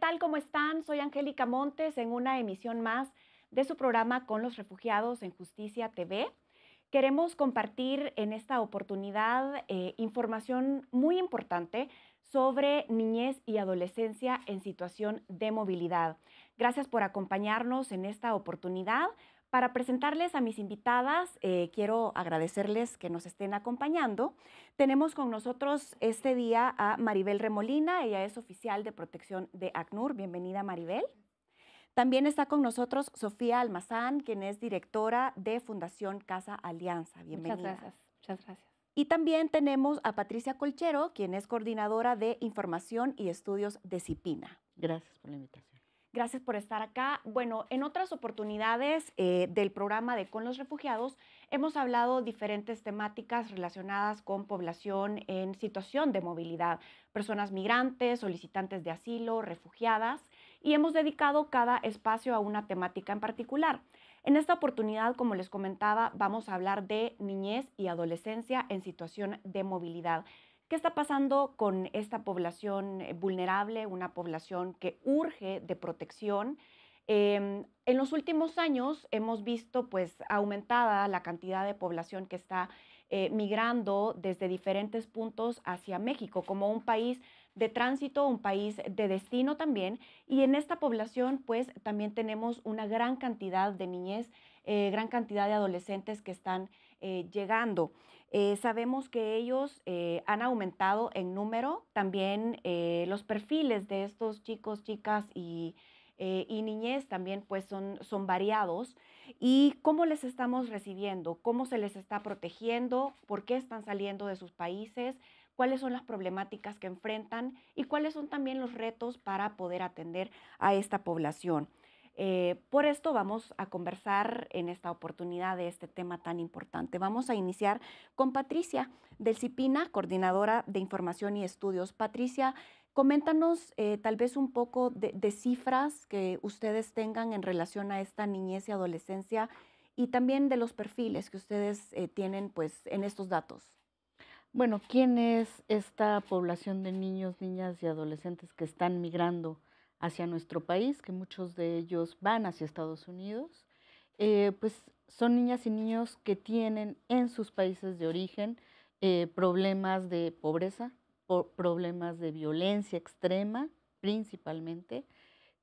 tal? ¿Cómo están? Soy Angélica Montes en una emisión más de su programa Con los Refugiados en Justicia TV. Queremos compartir en esta oportunidad información muy importante sobre niñez y adolescencia en situación de movilidad. Gracias por acompañarnos en esta oportunidad. Para presentarles a mis invitadas, quiero agradecerles que nos estén acompañando. Tenemos con nosotros este día a Maribel Remolina, ella es oficial de protección de ACNUR. Bienvenida, Maribel. También está con nosotros Sofía Almazán, quien es directora de Fundación Casa Alianza. Muchas Bienvenida. gracias, muchas gracias. Y también tenemos a Patricia Colchero, quien es coordinadora de Información y Estudios de CIPINA. Gracias por la invitación. Gracias por estar acá. Bueno, en otras oportunidades del programa de Con los Refugiados hemos hablado diferentes temáticas relacionadas con población en situación de movilidad, personas migrantes, solicitantes de asilo, refugiadas, y hemos dedicado cada espacio a una temática en particular. En esta oportunidad, como les comentaba, vamos a hablar de niñez y adolescencia en situación de movilidad. ¿Qué está pasando con esta población vulnerable, una población que urge de protección? En los últimos años hemos visto pues aumentada la cantidad de población que está migrando desde diferentes puntos hacia México como un país de tránsito, un país de destino también. Y en esta población pues también tenemos una gran cantidad de niñez, gran cantidad de adolescentes que están llegando. Sabemos que ellos han aumentado en número, también los perfiles de estos chicos, chicas y niñez también pues son variados. ¿Y cómo les estamos recibiendo? ¿Cómo se les está protegiendo? ¿Por qué están saliendo de sus países? ¿Cuáles son las problemáticas que enfrentan? ¿Y cuáles son también los retos para poder atender a esta población? Por esto vamos a conversar en esta oportunidad de este tema tan importante. Vamos a iniciar con Patricia del CIPINA, coordinadora de Información y Estudios. Patricia, coméntanos tal vez un poco de cifras que ustedes tengan en relación a esta niñez y adolescencia y también de los perfiles que ustedes tienen pues, en estos datos. Bueno, ¿quién es esta población de niños, niñas y adolescentes que están migrando hacia nuestro país? Que muchos de ellos van hacia Estados Unidos. Pues son niñas y niños que tienen en sus países de origen problemas de pobreza, problemas de violencia extrema, principalmente,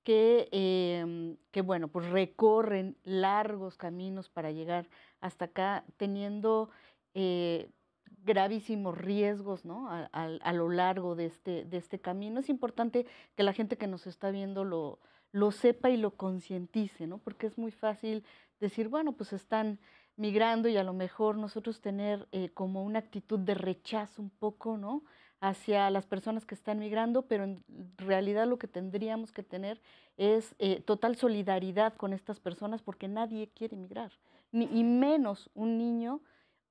que bueno, pues recorren largos caminos para llegar hasta acá, teniendo gravísimos riesgos, ¿no? A lo largo de este camino. Es importante que la gente que nos está viendo lo sepa y lo concientice, ¿no? Porque es muy fácil decir, bueno, pues están migrando y a lo mejor nosotros tener como una actitud de rechazo un poco, ¿no? Hacia las personas que están migrando, pero en realidad lo que tendríamos que tener es total solidaridad con estas personas porque nadie quiere migrar, y menos un niño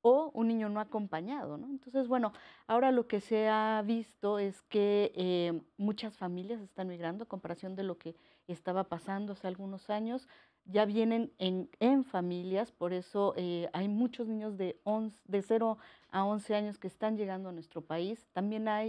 o un niño no acompañado, ¿no? Entonces, bueno, ahora lo que se ha visto es que muchas familias están migrando a comparación de lo que estaba pasando hace algunos años. Ya vienen en familias, por eso hay muchos niños de 0 a 11 años que están llegando a nuestro país. También ha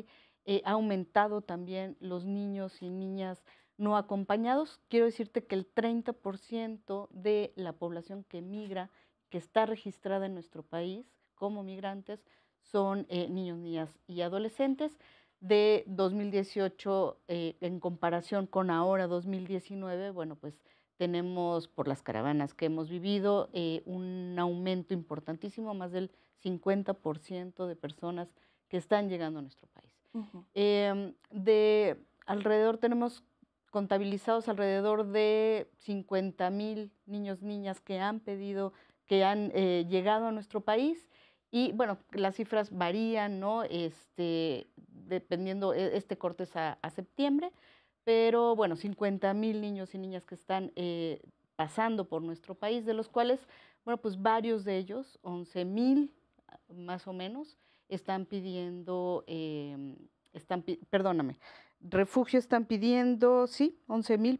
aumentado también los niños y niñas no acompañados. Quiero decirte que el 30% de la población que migra, que está registrada en nuestro país como migrantes, son niños, niñas y adolescentes. De 2018, en comparación con ahora 2019, bueno, pues tenemos por las caravanas que hemos vivido un aumento importantísimo, más del 50% de personas que están llegando a nuestro país. De alrededor tenemos contabilizados alrededor de 50,000 niños, niñas que han pedido, que han llegado a nuestro país. Y bueno, las cifras varían, ¿no? Dependiendo, este corte es a septiembre, pero bueno, 50,000 niños y niñas que están pasando por nuestro país, de los cuales, bueno, pues varios de ellos, 11,000 más o menos, están pidiendo, perdóname, refugio están pidiendo, sí, 11,000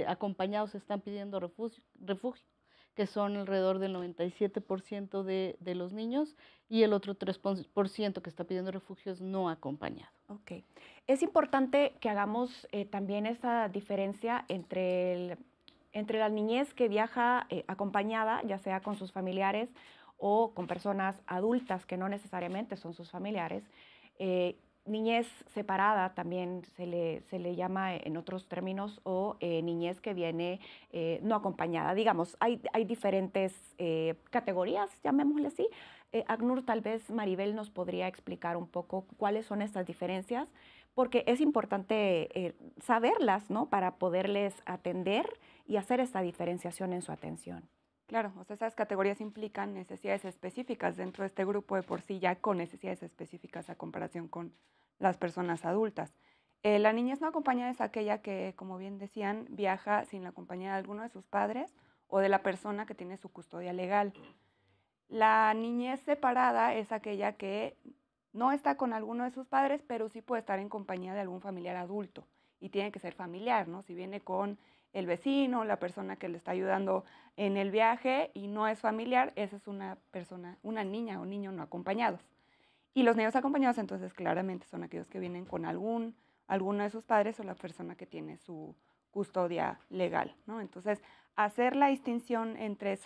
acompañados están pidiendo refugio, que son alrededor del 97% de los niños, y el otro 3% que está pidiendo refugio es no acompañado. Ok. Es importante que hagamos también esa diferencia entre la niñez que viaja acompañada, ya sea con sus familiares o con personas adultas que no necesariamente son sus familiares. Niñez separada también se le llama en otros términos, o niñez que viene no acompañada. Digamos, hay diferentes categorías, llamémosle así. Agnur, tal vez Maribel nos podría explicar un poco cuáles son estas diferencias, porque es importante saberlas, ¿no? Para poderles atender y hacer esta diferenciación en su atención. Claro, o sea, esas categorías implican necesidades específicas dentro de este grupo de por sí ya con necesidades específicas a comparación con las personas adultas. La niñez no acompañada es aquella que, como bien decían, viaja sin la compañía de alguno de sus padres o de la persona que tiene su custodia legal. La niñez separada es aquella que no está con alguno de sus padres, pero sí puede estar en compañía de algún familiar adulto y tiene que ser familiar, ¿no? Si viene con el vecino, la persona que le está ayudando en el viaje y no es familiar, esa es una persona, una niña o niño no acompañados. Y los niños acompañados entonces claramente son aquellos que vienen con alguno de sus padres o la persona que tiene su custodia legal, ¿no? Entonces, hacer la distinción entre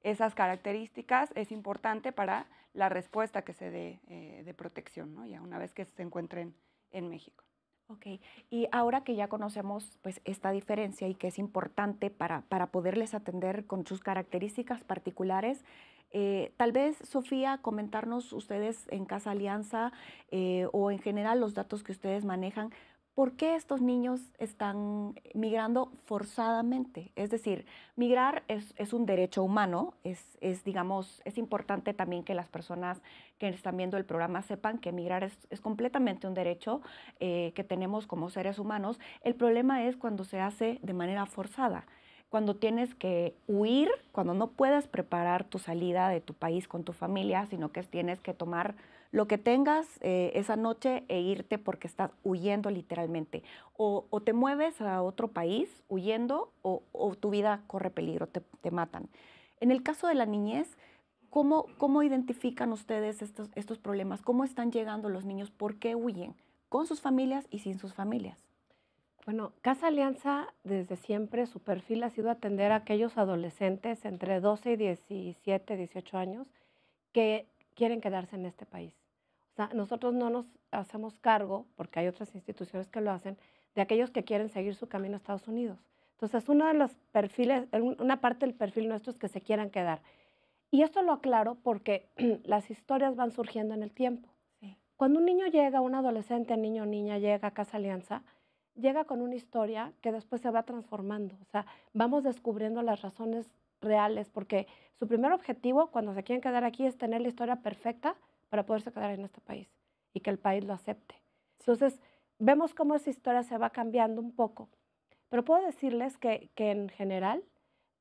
esas características es importante para la respuesta que se dé de protección, ¿no? Ya una vez que se encuentren en México. Ok, y ahora que ya conocemos pues esta diferencia y que es importante para poderles atender con sus características particulares, tal vez, Sofía, comentarnos ustedes en Casa Alianza o en general los datos que ustedes manejan, ¿por qué estos niños están migrando forzadamente? Es decir, migrar es un derecho humano, digamos, es importante también que las personas que están viendo el programa sepan que migrar es completamente un derecho que tenemos como seres humanos. El problema es cuando se hace de manera forzada, cuando tienes que huir, cuando no puedes preparar tu salida de tu país con tu familia, sino que tienes que tomar lo que tengas esa noche e irte porque estás huyendo literalmente. O te mueves a otro país huyendo o tu vida corre peligro, te matan. En el caso de la niñez, ¿cómo identifican ustedes estos problemas? ¿Cómo están llegando los niños? ¿Por qué huyen? ¿Con sus familias y sin sus familias? Bueno, Casa Alianza desde siempre su perfil ha sido atender a aquellos adolescentes entre 12 y 17, 18 años que quieren quedarse en este país. O sea, nosotros no nos hacemos cargo, porque hay otras instituciones que lo hacen, de aquellos que quieren seguir su camino a Estados Unidos. Entonces, uno de los perfiles, una parte del perfil nuestro es que se quieran quedar. Y esto lo aclaro porque las historias van surgiendo en el tiempo. Sí. Cuando un niño llega, un adolescente, niño o niña llega a Casa Alianza, llega con una historia que después se va transformando. O sea, vamos descubriendo las razones reales, porque su primer objetivo cuando se quieren quedar aquí es tener la historia perfecta para poderse quedar en este país y que el país lo acepte. Entonces, vemos cómo esa historia se va cambiando un poco. Pero puedo decirles que en general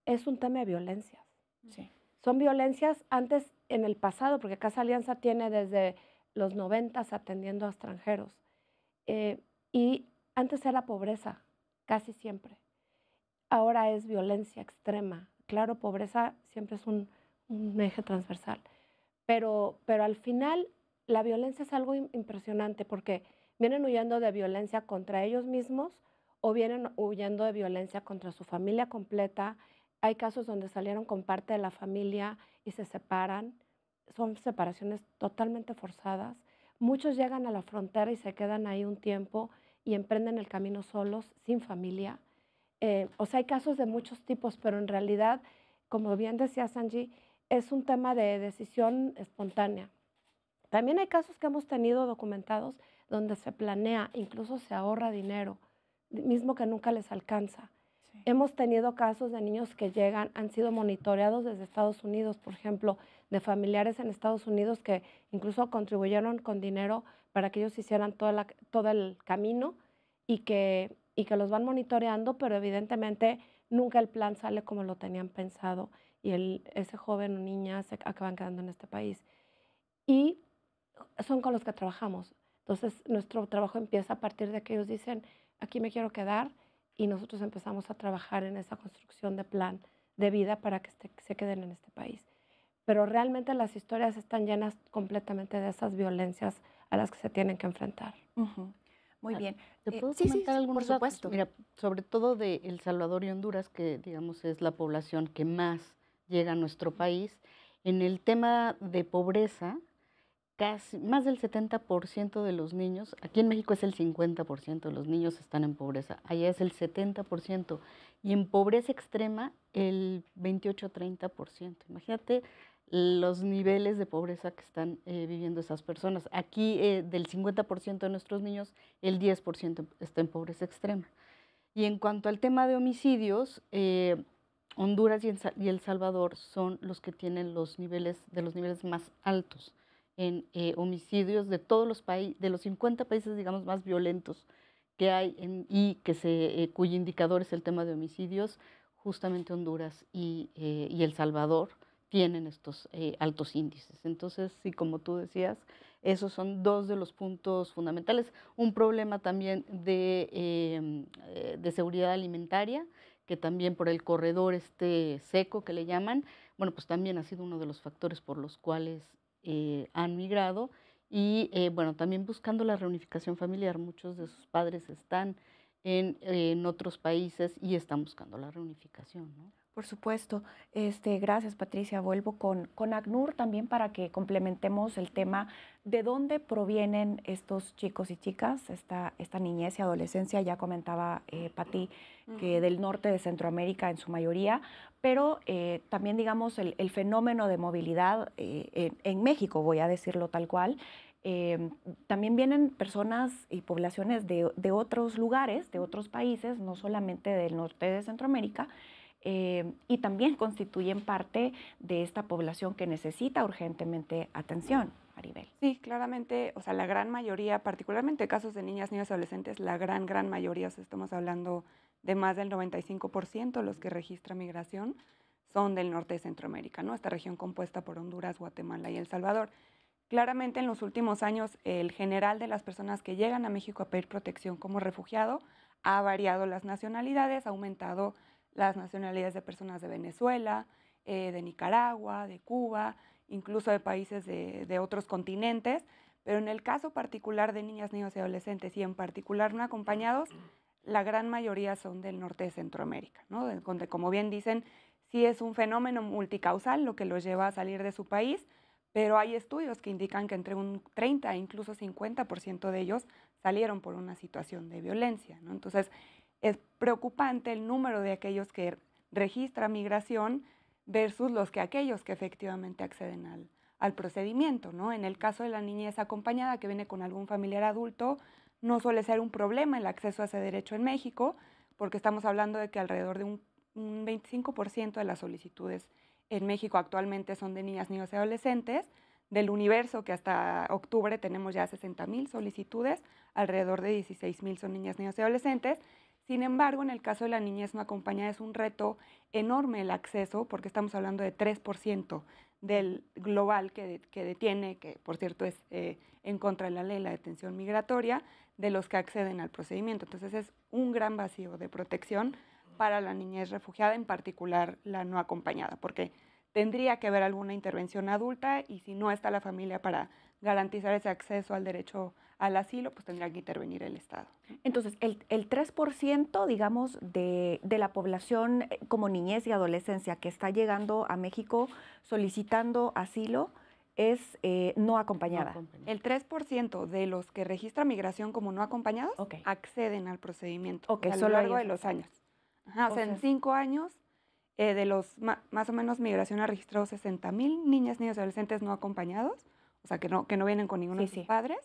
es un tema de violencias. Sí. Son violencias antes en el pasado, porque Casa Alianza tiene desde los 90 atendiendo a extranjeros. Y antes era pobreza, casi siempre. Ahora es violencia extrema. Claro, pobreza siempre es un eje transversal. Pero al final la violencia es algo impresionante porque vienen huyendo de violencia contra ellos mismos o vienen huyendo de violencia contra su familia completa. Hay casos donde salieron con parte de la familia y se separan. Son separaciones totalmente forzadas. Muchos llegan a la frontera y se quedan ahí un tiempo y emprenden el camino solos, sin familia. O sea, hay casos de muchos tipos, pero en realidad, como bien decía Sanji, es un tema de decisión espontánea. También hay casos que hemos tenido documentados donde se planea, incluso se ahorra dinero, mismo que nunca les alcanza. Sí. Hemos tenido casos de niños que llegan, han sido monitoreados desde Estados Unidos, por ejemplo, de familiares en Estados Unidos que incluso contribuyeron con dinero para que ellos hicieran todo el camino y que los van monitoreando, pero evidentemente nunca el plan sale como lo tenían pensado y ese joven o niña se acaban quedando en este país. Y son con los que trabajamos. Entonces, nuestro trabajo empieza a partir de que ellos dicen, aquí me quiero quedar, y nosotros empezamos a trabajar en esa construcción de plan de vida para que se queden en este país. Pero realmente las historias están llenas completamente de esas violencias a las que se tienen que enfrentar. Ujú. Muy Ah, bien. ¿Te puedo Sí, sí, comentar por algunos datos? supuesto. Mira, sobre todo de El Salvador y Honduras, que digamos es la población que más llega a nuestro país. En el tema de pobreza, casi más del 70% de los niños, aquí en México es el 50% de los niños están en pobreza, allá es el 70%, y en pobreza extrema el 28-30%. Imagínate los niveles de pobreza que están viviendo esas personas. Aquí del 50% de nuestros niños, el 10% está en pobreza extrema. Y en cuanto al tema de homicidios, Honduras y El Salvador son los que tienen los niveles más altos en homicidios de todos los países, de los 50 países, digamos, más violentos que hay cuyo indicador es el tema de homicidios. Justamente Honduras y El Salvador tienen estos altos índices. Entonces, sí, como tú decías, esos son dos de los puntos fundamentales. Un problema también de seguridad alimentaria, que también por el corredor seco que le llaman, bueno, pues también ha sido uno de los factores por los cuales han migrado. Y bueno, también buscando la reunificación familiar. Muchos de sus padres están en otros países y están buscando la reunificación, ¿no? Por supuesto. Gracias, Patricia. Vuelvo con ACNUR también para que complementemos el tema de dónde provienen estos chicos y chicas, esta niñez y adolescencia. Ya comentaba Pati que del norte de Centroamérica en su mayoría, pero también, digamos, el fenómeno de movilidad en México, voy a decirlo tal cual. También vienen personas y poblaciones de otros lugares, de otros países, no solamente del norte de Centroamérica, y también constituyen parte de esta población que necesita urgentemente atención, Maribel. Sí, claramente, o sea, la gran mayoría, particularmente casos de niñas, niños y adolescentes, la gran mayoría, o sea, estamos hablando de más del 95%, los que registra migración, son del norte de Centroamérica, ¿no? Esta región compuesta por Honduras, Guatemala y El Salvador. Claramente, en los últimos años, el general de las personas que llegan a México a pedir protección como refugiado ha variado las nacionalidades, ha aumentado las nacionalidades de personas de Venezuela, de Nicaragua, de Cuba, incluso de países de otros continentes, pero en el caso particular de niñas, niños y adolescentes, y en particular no acompañados, la gran mayoría son del norte de Centroamérica, ¿no? Donde, como bien dicen, sí es un fenómeno multicausal lo que los lleva a salir de su país, pero hay estudios que indican que entre un 30 e incluso 50% de ellos salieron por una situación de violencia, ¿no? Entonces, es preocupante el número de aquellos que registran migración versus aquellos que efectivamente acceden al procedimiento, ¿no? En el caso de la niñez acompañada que viene con algún familiar adulto, no suele ser un problema el acceso a ese derecho en México, porque estamos hablando de que alrededor de un 25% de las solicitudes en México actualmente son de niñas, niños y adolescentes. Del universo que hasta octubre tenemos ya 60,000 solicitudes, alrededor de 16,000 son niñas, niños y adolescentes. Sin embargo, en el caso de la niñez no acompañada es un reto enorme el acceso, porque estamos hablando de 3% del global que detiene, que por cierto es en contra de la ley, la detención migratoria, de los que acceden al procedimiento. Entonces es un gran vacío de protección para la niñez refugiada, en particular la no acompañada, porque tendría que haber alguna intervención adulta y si no está la familia para garantizar ese acceso al derecho al asilo, pues tendría que intervenir el Estado. Entonces, el 3%, digamos, de la población como niñez y adolescencia que está llegando a México solicitando asilo es no acompañada. No acompañada. El 3% de los que registran migración como no acompañados acceden al procedimiento a lo largo de los años. Ajá, o sea, en 5 años, de los más o menos migración ha registrado 60,000 niñas, niños y adolescentes no acompañados, o sea, que no vienen con ninguno de sus padres,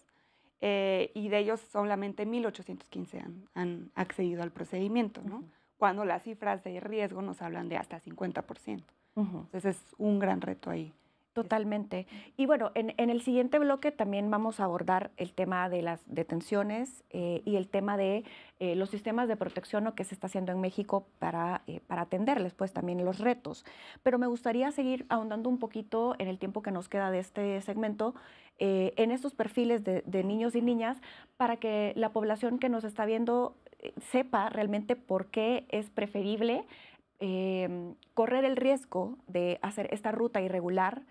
y de ellos solamente 1,815 han accedido al procedimiento, ¿no? Cuando las cifras de riesgo nos hablan de hasta 50%. Entonces es un gran reto ahí. Totalmente. Y bueno, en el siguiente bloque también vamos a abordar el tema de las detenciones y el tema de los sistemas de protección, ¿no?, que se está haciendo en México para atenderles, pues también los retos. Pero me gustaría seguir ahondando un poquito en el tiempo que nos queda de este segmento en estos perfiles de niños y niñas para que la población que nos está viendo sepa realmente por qué es preferible correr el riesgo de hacer esta ruta irregular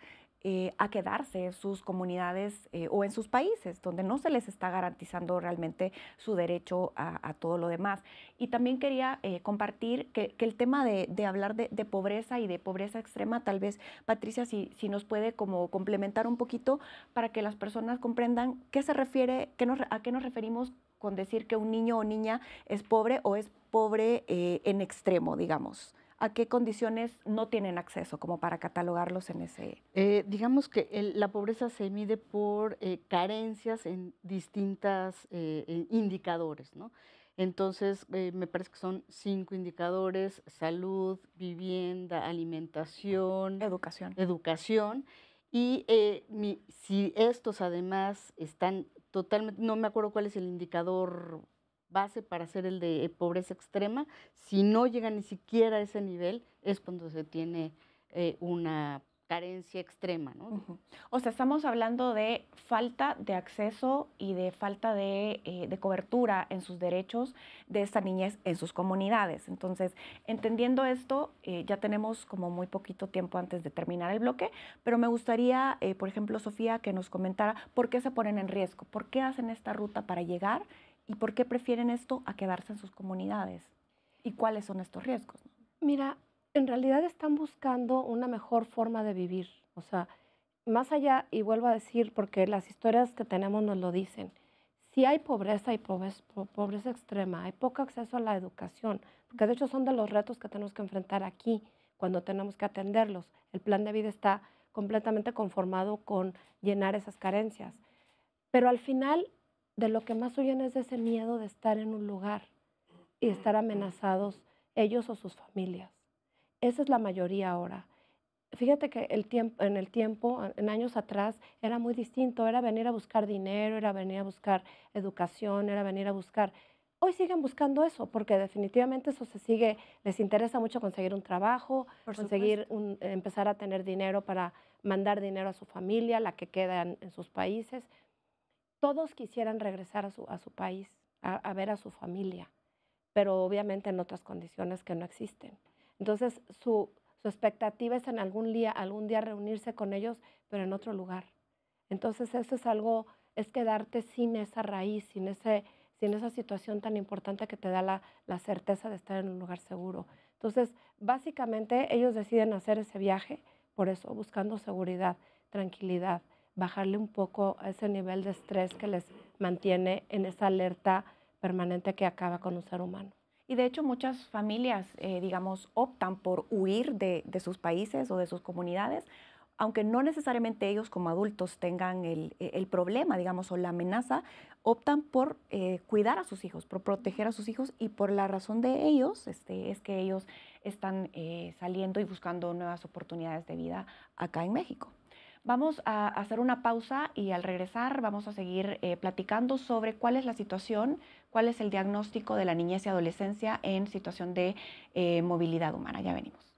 a quedarse en sus comunidades o en sus países, donde no se les está garantizando realmente su derecho a todo lo demás. Y también quería compartir que el tema de hablar de pobreza y de pobreza extrema, tal vez, Patricia, si nos puede como complementar un poquito para que las personas comprendan qué se refiere, a qué nos referimos con decir que un niño o niña es pobre o es pobre en extremo, digamos. ¿A qué condiciones no tienen acceso como para catalogarlos en ese? Digamos que la pobreza se mide por carencias en distintos indicadores, ¿no? Entonces, me parece que son 5 indicadores: salud, vivienda, alimentación, Educación. educación. Y si estos además están totalmente, no me acuerdo cuál es el indicador base para hacer el de pobreza extrema, si no llega ni siquiera a ese nivel, es cuando se tiene una carencia extrema, ¿no? Ujú. O sea, estamos hablando de falta de acceso y de falta de cobertura en sus derechos de esta niñez en sus comunidades. Entonces, entendiendo esto, ya tenemos como muy poquito tiempo antes de terminar el bloque, pero me gustaría, por ejemplo, Sofía, que nos comentara por qué se ponen en riesgo, por qué hacen esta ruta para llegar y por qué prefieren esto a quedarse en sus comunidades y cuáles son estos riesgos. Mira, en realidad están buscando una mejor forma de vivir. O sea, más allá, y vuelvo a decir, porque las historias que tenemos nos lo dicen, si hay pobreza y pobreza extrema, hay poco acceso a la educación, porque de hecho son de los retos que tenemos que enfrentar aquí cuando tenemos que atenderlos. El plan de vida está completamente conformado con llenar esas carencias. Pero al final, de lo que más huyen es de ese miedo de estar en un lugar y estar amenazados ellos o sus familias. Esa es la mayoría ahora. Fíjate que en el tiempo, en años atrás, era muy distinto. Era venir a buscar dinero, era venir a buscar educación, era venir a buscar. Hoy siguen buscando eso, porque definitivamente eso se sigue, les interesa mucho conseguir un trabajo, Por conseguir supuesto. empezar a tener dinero para mandar dinero a su familia, la que queda en sus países. Todos quisieran regresar a su país, a ver a su familia, pero obviamente en otras condiciones que no existen. Entonces, su expectativa es en algún día reunirse con ellos, pero en otro lugar. Entonces, eso es algo, es quedarte sin esa raíz, sin esa situación tan importante que te da la certeza de estar en un lugar seguro. Entonces, básicamente, ellos deciden hacer ese viaje por eso, buscando seguridad, tranquilidad, bajarle un poco a ese nivel de estrés que les mantiene en esa alerta permanente que acaba con un ser humano. Y de hecho muchas familias, digamos, optan por huir de sus países o de sus comunidades, aunque no necesariamente ellos como adultos tengan el problema, digamos, o la amenaza, optan por cuidar a sus hijos, por proteger a sus hijos y por la razón de ellos es que ellos están saliendo y buscando nuevas oportunidades de vida acá en México. Vamos a hacer una pausa y al regresar vamos a seguir platicando sobre cuál es la situación, cuál es el diagnóstico de la niñez y adolescencia en situación de movilidad humana. Ya venimos.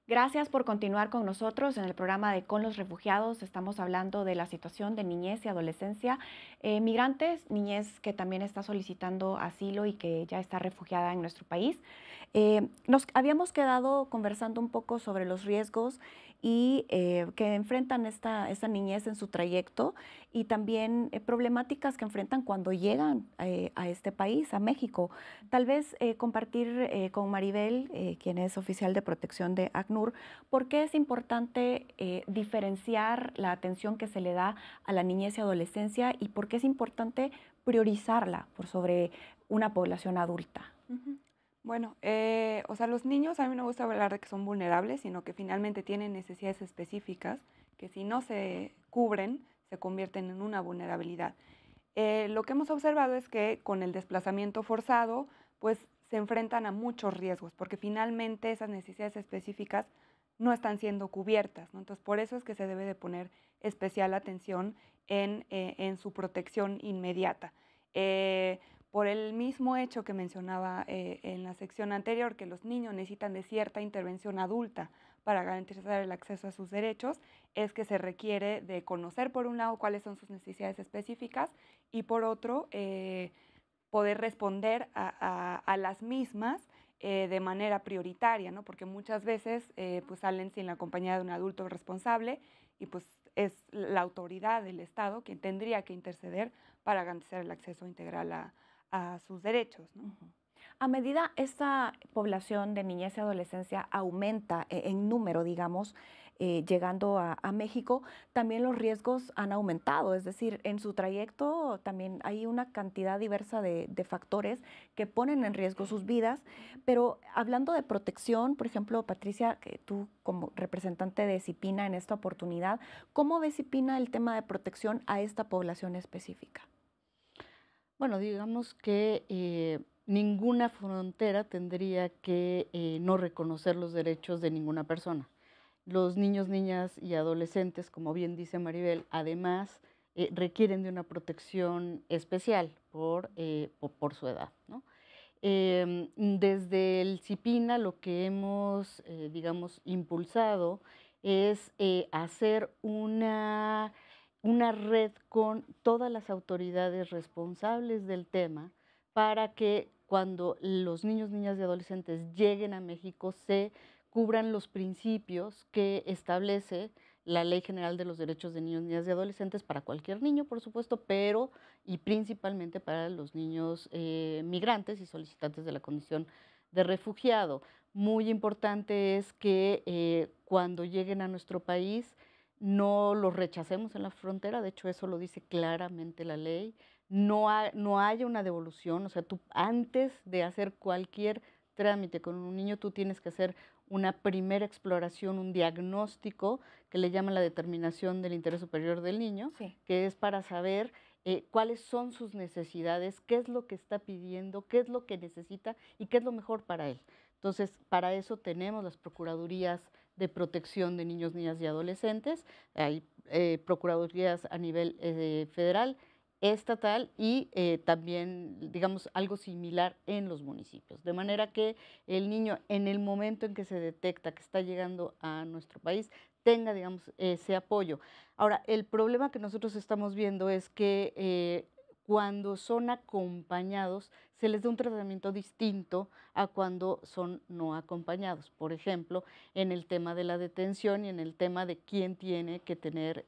Gracias por continuar con nosotros en el programa de Con los Refugiados. Estamos hablando de la situación de niñez y adolescencia, migrantes, niñez que también está solicitando asilo y que ya está refugiada en nuestro país. Nos habíamos quedado conversando un poco sobre los riesgos y que enfrentan esta niñez en su trayecto y también problemáticas que enfrentan cuando llegan a este país, a México. Tal vez compartir con Maribel, quien es oficial de protección de ACNUR, por qué es importante diferenciar la atención que se le da a la niñez y adolescencia y por qué es importante priorizarla por sobre una población adulta. Ujú. Bueno, o sea, los niños a mí no me gusta hablar de que son vulnerables, sino que finalmente tienen necesidades específicas que si no se cubren, se convierten en una vulnerabilidad. Lo que hemos observado es que con el desplazamiento forzado, pues se enfrentan a muchos riesgos, porque finalmente esas necesidades específicas no están siendo cubiertas, ¿no? Entonces, por eso es que se debe de poner especial atención en su protección inmediata. Por el mismo hecho que mencionaba en la sección anterior, que los niños necesitan de cierta intervención adulta para garantizar el acceso a sus derechos es que se requiere de conocer, por un lado, cuáles son sus necesidades específicas y, por otro, poder responder a las mismas de manera prioritaria, ¿no? Porque muchas veces pues salen sin la compañía de un adulto responsable y pues es la autoridad del Estado quien tendría que interceder para garantizar el acceso integral a sus derechos, ¿no? A medida esta población de niñez y adolescencia aumenta en número, digamos, llegando a México, también los riesgos han aumentado. Es decir, en su trayecto también hay una cantidad diversa de factores que ponen en riesgo sus vidas. Pero hablando de protección, por ejemplo, Patricia, que tú como representante de CIPINA en esta oportunidad, ¿cómo ve CIPINA el tema de protección a esta población específica? Bueno, digamos que ninguna frontera tendría que no reconocer los derechos de ninguna persona. Los niños, niñas y adolescentes, como bien dice Maribel, además requieren de una protección especial por su edad, ¿no? Desde el CIPINA lo que hemos, digamos, impulsado es hacer una red con todas las autoridades responsables del tema para que cuando los niños, niñas y adolescentes lleguen a México se cubran los principios que establece la Ley General de los Derechos de Niños, Niñas y Adolescentes para cualquier niño, por supuesto, pero y principalmente para los niños migrantes y solicitantes de la condición de refugiado. Muy importante es que cuando lleguen a nuestro país no los rechacemos en la frontera, de hecho eso lo dice claramente la ley, no haya una devolución, o sea, tú antes de hacer cualquier trámite con un niño, tú tienes que hacer una primera exploración, un diagnóstico que le llaman la determinación del interés superior del niño, Sí. que es para saber cuáles son sus necesidades, qué es lo que está pidiendo, qué es lo que necesita y qué es lo mejor para él. Entonces, para eso tenemos las procuradurías de protección de niños, niñas y adolescentes, hay procuradurías a nivel federal, estatal y también, digamos, algo similar en los municipios. De manera que el niño, en el momento en que se detecta que está llegando a nuestro país, tenga, digamos, ese apoyo. Ahora, el problema que nosotros estamos viendo es que cuando son acompañados, se les da un tratamiento distinto a cuando son no acompañados. Por ejemplo, en el tema de la detención y en el tema de quién tiene que tener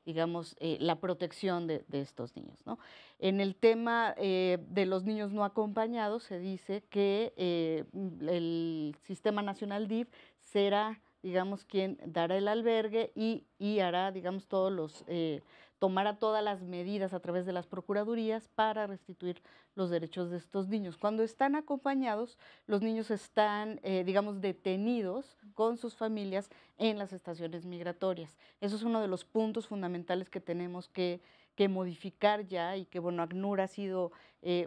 digamos, la protección de estos niños, ¿no? En el tema de los niños no acompañados, se dice que el Sistema Nacional DIF será, digamos, quien dará el albergue y hará, digamos, tomará todas las medidas a través de las procuradurías para restituir los derechos de estos niños. Cuando están acompañados, los niños están, digamos, detenidos con sus familias en las estaciones migratorias. Eso es uno de los puntos fundamentales que tenemos que modificar ya y que, bueno, ACNUR ha sido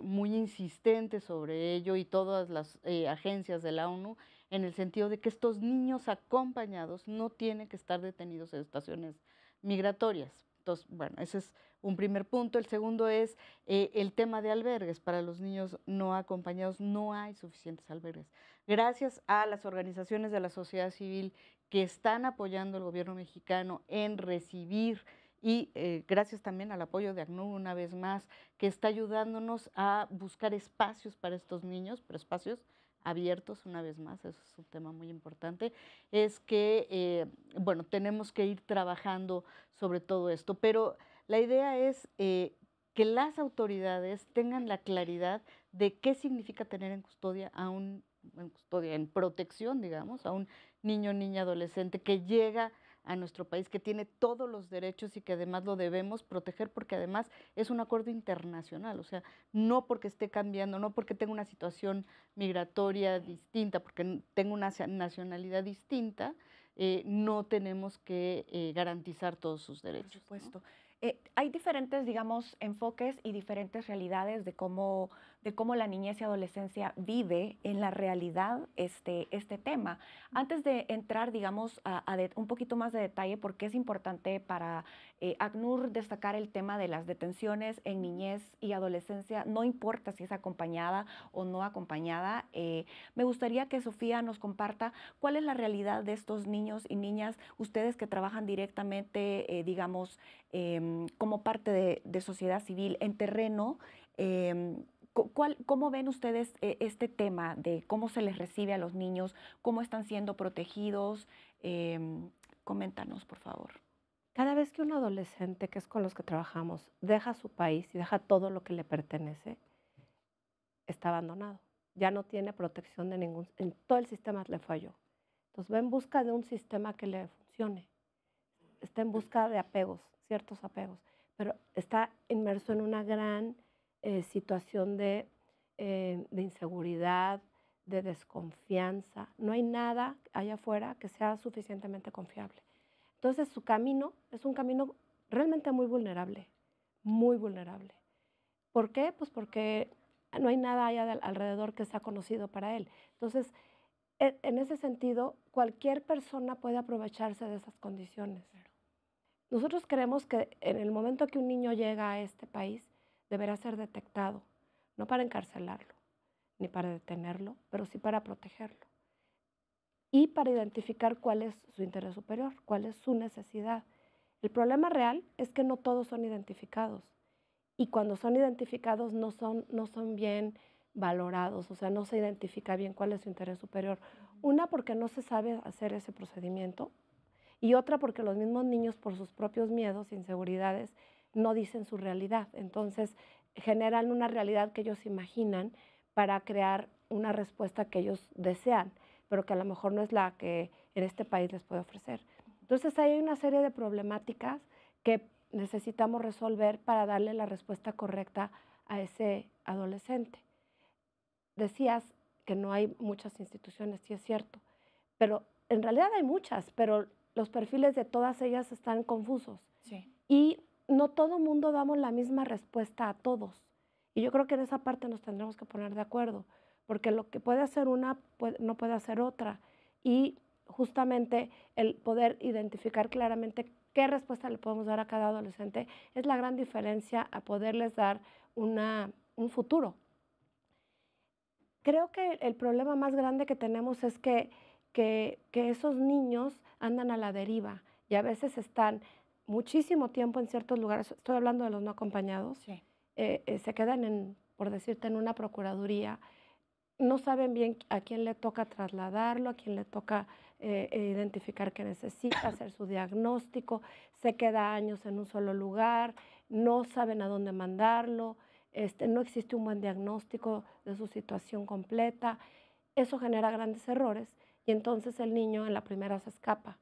muy insistente sobre ello y todas las agencias de la ONU en el sentido de que estos niños acompañados no tienen que estar detenidos en estaciones migratorias. Entonces, bueno, ese es un primer punto. El segundo es el tema de albergues. Para los niños no acompañados no hay suficientes albergues. Gracias a las organizaciones de la sociedad civil que están apoyando al gobierno mexicano en recibir y gracias también al apoyo de ACNUR una vez más, que está ayudándonos a buscar espacios para estos niños, pero espacios abiertos una vez más, eso es un tema muy importante, es que, bueno, tenemos que ir trabajando sobre todo esto, pero la idea es que las autoridades tengan la claridad de qué significa tener en custodia en protección, digamos, a un niño, niña, adolescente que llega a nuestro país, que tiene todos los derechos y que además lo debemos proteger porque además es un acuerdo internacional, o sea, no porque esté cambiando, no porque tenga una situación migratoria distinta, porque tenga una nacionalidad distinta, no tenemos que garantizar todos sus derechos. Por supuesto. ¿No? Hay diferentes, digamos, enfoques y diferentes realidades de cómo la niñez y adolescencia vive en la realidad este tema. Antes de entrar, digamos, un poquito más de detalle, porque es importante para ACNUR destacar el tema de las detenciones en niñez y adolescencia, no importa si es acompañada o no acompañada. Me gustaría que Sofía nos comparta cuál es la realidad de estos niños y niñas, ustedes que trabajan directamente, digamos, como parte de sociedad civil en terreno. ¿Cómo ven ustedes este tema de cómo se les recibe a los niños, cómo están siendo protegidos? Coméntanos, por favor. Cada vez que un adolescente, que es con los que trabajamos, deja su país y deja todo lo que le pertenece, está abandonado. Ya no tiene protección de ningún, en todo el sistema le falló. Entonces va en busca de un sistema que le funcione. Está en busca de apegos, ciertos apegos, pero está inmerso en una gran situación de inseguridad, de desconfianza. No hay nada allá afuera que sea suficientemente confiable. Entonces su camino es un camino realmente muy vulnerable, muy vulnerable. ¿Por qué? Pues porque no hay nada allá alrededor que sea conocido para él. Entonces, en ese sentido, cualquier persona puede aprovecharse de esas condiciones. Nosotros creemos que en el momento que un niño llega a este país, deberá ser detectado, no para encarcelarlo, ni para detenerlo, pero sí para protegerlo. Y para identificar cuál es su interés superior, cuál es su necesidad. El problema real es que no todos son identificados. Y cuando son identificados no son bien valorados, o sea, no se identifica bien cuál es su interés superior. Una, porque no se sabe hacer ese procedimiento, y otra, porque los mismos niños, por sus propios miedos e inseguridades, no dicen su realidad. Entonces, generan una realidad que ellos imaginan para crear una respuesta que ellos desean, pero que a lo mejor no es la que en este país les puede ofrecer. Entonces, hay una serie de problemáticas que necesitamos resolver para darle la respuesta correcta a ese adolescente. Decías que no hay muchas instituciones, sí es cierto, pero en realidad hay muchas, pero los perfiles de todas ellas están confusos. Sí. Y no todo mundo damos la misma respuesta a todos. Y yo creo que en esa parte nos tendremos que poner de acuerdo, porque lo que puede hacer una no puede hacer otra. Y justamente el poder identificar claramente qué respuesta le podemos dar a cada adolescente es la gran diferencia a poderles dar un futuro. Creo que el problema más grande que tenemos es que esos niños andan a la deriva y a veces están muchísimo tiempo en ciertos lugares, estoy hablando de los no acompañados, Sí. Se quedan, por decirte, en una procuraduría, no saben bien a quién le toca trasladarlo, a quién le toca identificar qué necesita, hacer su diagnóstico, se queda años en un solo lugar, no saben a dónde mandarlo, no existe un buen diagnóstico de su situación completa. Eso genera grandes errores y entonces el niño en la primera se escapa.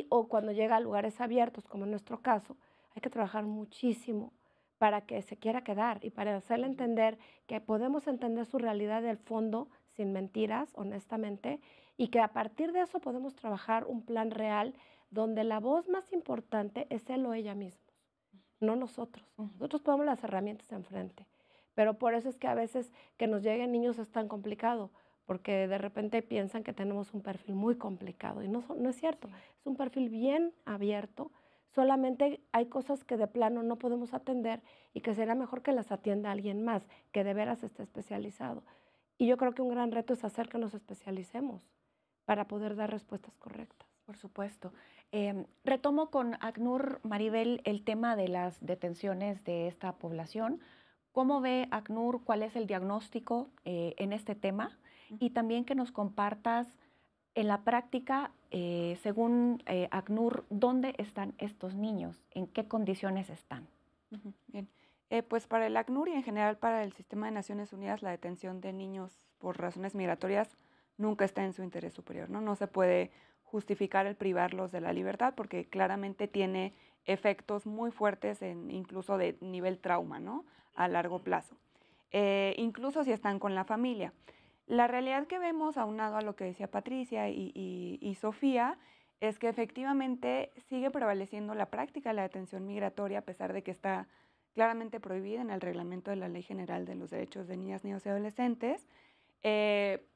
O cuando llega a lugares abiertos, como en nuestro caso, hay que trabajar muchísimo para que se quiera quedar y para hacerle entender que podemos entender su realidad del fondo sin mentiras, honestamente, y que a partir de eso podemos trabajar un plan real donde la voz más importante es él o ella mismos, no nosotros. Nosotros ponemos las herramientas enfrente, pero por eso es que a veces que nos lleguen niños es tan complicado, porque de repente piensan que tenemos un perfil muy complicado y no es cierto, es un perfil bien abierto. Solamente hay cosas que de plano no podemos atender y que será mejor que las atienda alguien más, que de veras esté especializado. Y yo creo que un gran reto es hacer que nos especialicemos para poder dar respuestas correctas. Por supuesto. Retomo con ACNUR, Maribel, el tema de las detenciones de esta población. ¿Cómo ve ACNUR? ¿Cuál es el diagnóstico en este tema? Y también que nos compartas en la práctica, según ACNUR, ¿dónde están estos niños? ¿En qué condiciones están? Bien, pues para el ACNUR y en general para el Sistema de Naciones Unidas, la detención de niños por razones migratorias nunca está en su interés superior, ¿no? No se puede justificar el privarlos de la libertad porque claramente tiene efectos muy fuertes, incluso de nivel trauma, ¿no? A largo plazo, incluso si están con la familia. La realidad que vemos, aunado a lo que decía Patricia y Sofía, es que efectivamente sigue prevaleciendo la práctica de la detención migratoria, a pesar de que está claramente prohibida en el reglamento de la Ley General de los Derechos de Niñas, Niños y Adolescentes.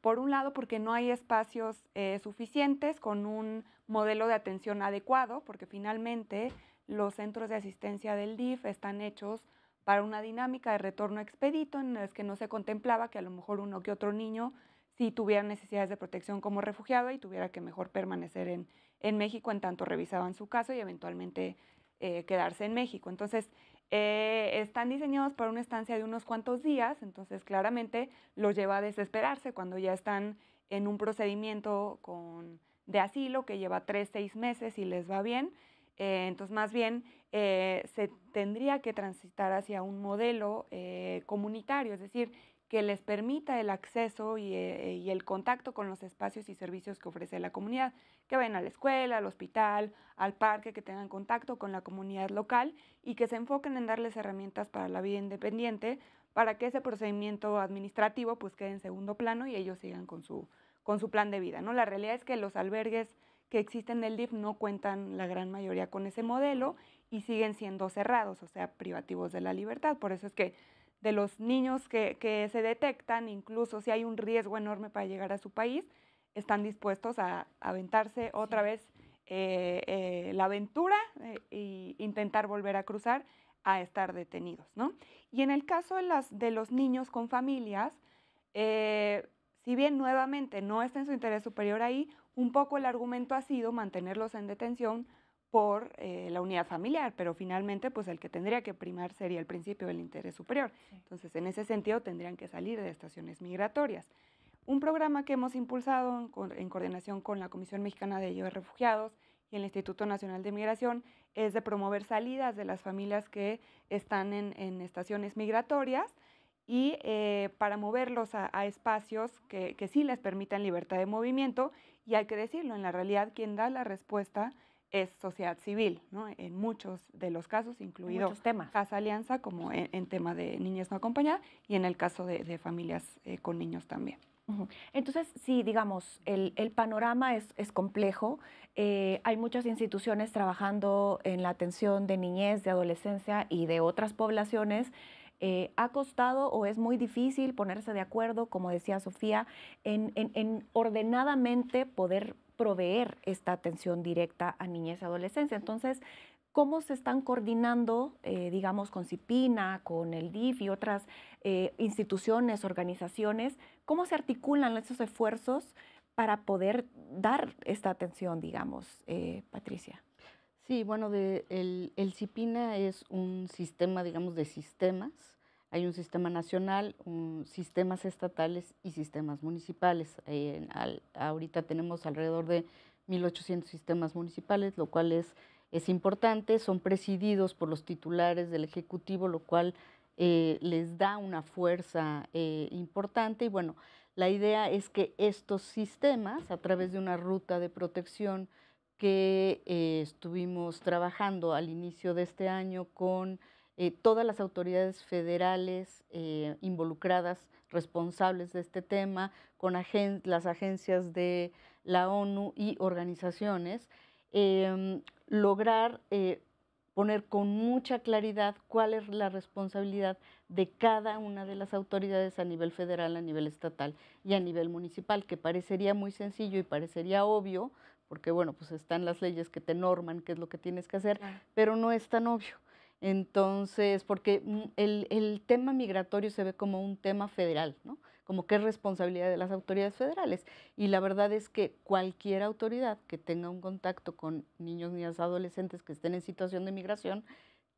Por un lado, porque no hay espacios suficientes con un modelo de atención adecuado, porque finalmente los centros de asistencia del DIF están hechos para una dinámica de retorno expedito en las que no se contemplaba que a lo mejor uno que otro niño sí tuviera necesidades de protección como refugiado y tuviera que mejor permanecer en México en tanto revisaban su caso y eventualmente quedarse en México. Entonces, están diseñados para una estancia de unos cuantos días, entonces claramente los lleva a desesperarse cuando ya están en un procedimiento de asilo que lleva 3, 6 meses y les va bien. Entonces, más bien, se tendría que transitar hacia un modelo comunitario, es decir, que les permita el acceso y el contacto con los espacios y servicios que ofrece la comunidad, que vayan a la escuela, al hospital, al parque, que tengan contacto con la comunidad local y que se enfoquen en darles herramientas para la vida independiente, para que ese procedimiento administrativo pues quede en segundo plano y ellos sigan con su plan de vida, ¿no? La realidad es que los albergues que existen en el DIF no cuentan la gran mayoría con ese modelo y siguen siendo cerrados, o sea, privativos de la libertad. Por eso es que de los niños que se detectan, incluso si hay un riesgo enorme para llegar a su país, están dispuestos a aventarse otra vez la aventura e intentar volver a cruzar a estar detenidos, ¿no? Y en el caso de los niños con familias, si bien nuevamente no está en su interés superior ahí, un poco el argumento ha sido mantenerlos en detención por la unidad familiar, pero finalmente pues el que tendría que primar sería el principio del interés superior. Sí. Entonces, en ese sentido tendrían que salir de estaciones migratorias. Un programa que hemos impulsado en coordinación con la Comisión Mexicana de Ayuda a Refugiados y el Instituto Nacional de Migración es de promover salidas de las familias que están en estaciones migratorias y para moverlos a espacios que sí les permitan libertad de movimiento. Y hay que decirlo, en la realidad quien da la respuesta es sociedad civil, ¿no? En muchos de los casos, incluido Casa Alianza, como en tema de niñez no acompañadas y en el caso de familias con niños también. Entonces, sí, digamos, el panorama es complejo. Hay muchas instituciones trabajando en la atención de niñez, de adolescencia y de otras poblaciones. ¿Ha costado o es muy difícil ponerse de acuerdo, como decía Sofía, en ordenadamente poder proveer esta atención directa a niñez y adolescencia? Entonces, ¿cómo se están coordinando, digamos, con CIPINA, con el DIF y otras instituciones, organizaciones? ¿Cómo se articulan esos esfuerzos para poder dar esta atención, digamos, Patricia? Sí, bueno, el CIPINA es un sistema, digamos, de sistemas. Hay un sistema nacional, sistemas estatales y sistemas municipales. Ahorita tenemos alrededor de 1.800 sistemas municipales, lo cual es importante. Son presididos por los titulares del Ejecutivo, lo cual les da una fuerza importante. Y bueno, la idea es que estos sistemas, a través de una ruta de protección que estuvimos trabajando al inicio de este año con todas las autoridades federales involucradas, responsables de este tema, con las agencias de la ONU y organizaciones, lograr poner con mucha claridad cuál es la responsabilidad de cada una de las autoridades a nivel federal, a nivel estatal y a nivel municipal, que parecería muy sencillo y parecería obvio, porque bueno, pues están las leyes que te norman qué es lo que tienes que hacer, claro, pero no es tan obvio. Entonces, porque el tema migratorio se ve como un tema federal, ¿no? Como que es responsabilidad de las autoridades federales. Y la verdad es que cualquier autoridad que tenga un contacto con niños, niñas, adolescentes que estén en situación de migración,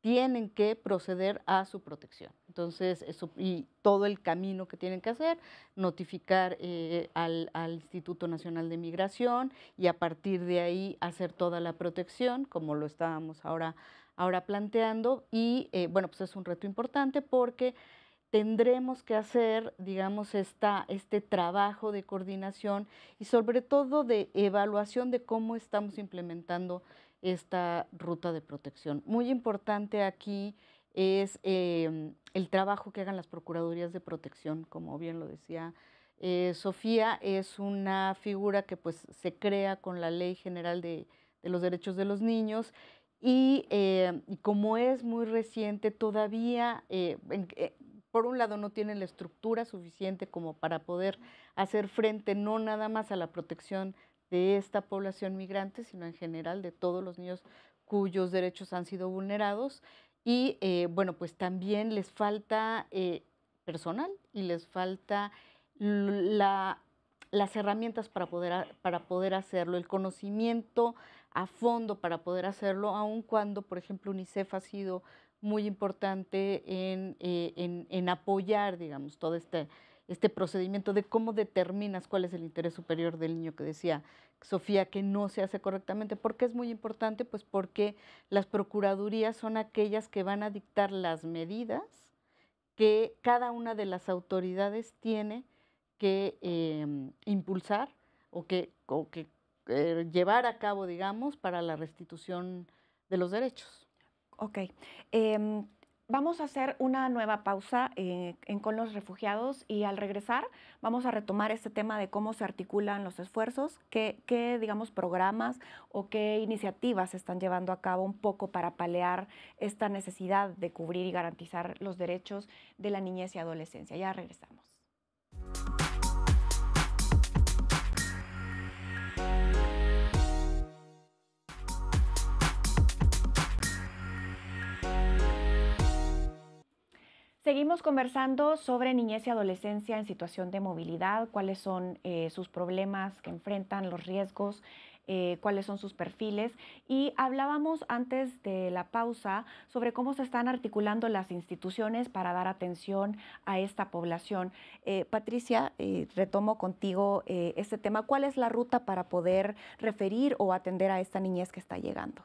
tienen que proceder a su protección. Entonces, eso, y todo el camino que tienen que hacer, notificar al Instituto Nacional de Migración y a partir de ahí hacer toda la protección, como lo estábamos ahora planteando. Y bueno, pues es un reto importante porque tendremos que hacer, digamos, este trabajo de coordinación y sobre todo de evaluación de cómo estamos implementando esta ruta de protección. Muy importante aquí es el trabajo que hagan las Procuradurías de Protección, como bien lo decía Sofía, es una figura que pues se crea con la Ley General de de los derechos de los niños. Y como es muy reciente, todavía, por un lado, no tiene la estructura suficiente como para poder hacer frente no nada más a la protección de esta población migrante, sino en general de todos los niños cuyos derechos han sido vulnerados. Y bueno, pues también les falta personal y les falta las herramientas para poder hacerlo, el conocimiento a fondo para poder hacerlo, aun cuando, por ejemplo, UNICEF ha sido muy importante en apoyar, digamos, todo este procedimiento de cómo determinas cuál es el interés superior del niño, que decía Sofía que no se hace correctamente. ¿Por qué es muy importante? Pues porque las procuradurías son aquellas que van a dictar las medidas que cada una de las autoridades tiene que impulsar o que llevar a cabo, digamos, para la restitución de los derechos. Ok. Vamos a hacer una nueva pausa con los refugiados y al regresar vamos a retomar este tema de cómo se articulan los esfuerzos, qué, digamos, programas o qué iniciativas se están llevando a cabo un poco para paliar esta necesidad de cubrir y garantizar los derechos de la niñez y adolescencia. Ya regresamos. Seguimos conversando sobre niñez y adolescencia en situación de movilidad, cuáles son sus problemas que enfrentan, los riesgos, cuáles son sus perfiles. Y hablábamos antes de la pausa sobre cómo se están articulando las instituciones para dar atención a esta población. Patricia, retomo contigo este tema. ¿Cuál es la ruta para poder referir o atender a esta niñez que está llegando?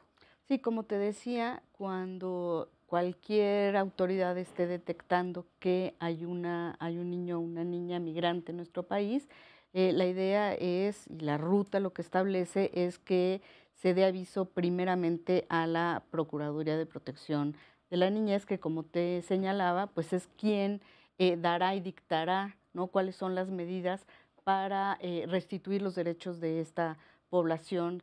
Sí, como te decía, cuando cualquier autoridad esté detectando que hay un niño o una niña migrante en nuestro país, la idea es, y la ruta lo que establece es que se dé aviso primeramente a la Procuraduría de Protección de la Niñez, que como te señalaba, pues es quien dará y dictará, ¿no?, cuáles son las medidas para restituir los derechos de esta población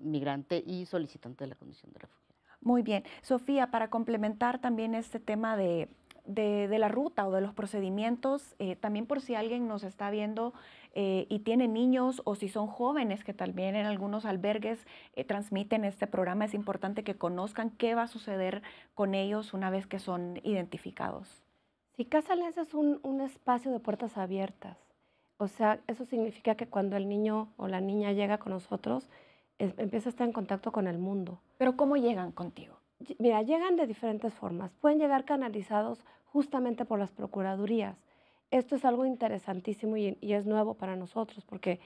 migrante y solicitante de la condición de refugiado. Muy bien. Sofía, para complementar también este tema de la ruta o de los procedimientos, también por si alguien nos está viendo y tiene niños o si son jóvenes que también en algunos albergues transmiten este programa, es importante que conozcan qué va a suceder con ellos una vez que son identificados. Sí, Casa Alianza es un espacio de puertas abiertas. O sea, eso significa que cuando el niño o la niña llega con nosotros, empieza a estar en contacto con el mundo. Pero ¿cómo llegan contigo? Mira, llegan de diferentes formas. Pueden llegar canalizados justamente por las procuradurías. Esto es algo interesantísimo y es nuevo para nosotros porque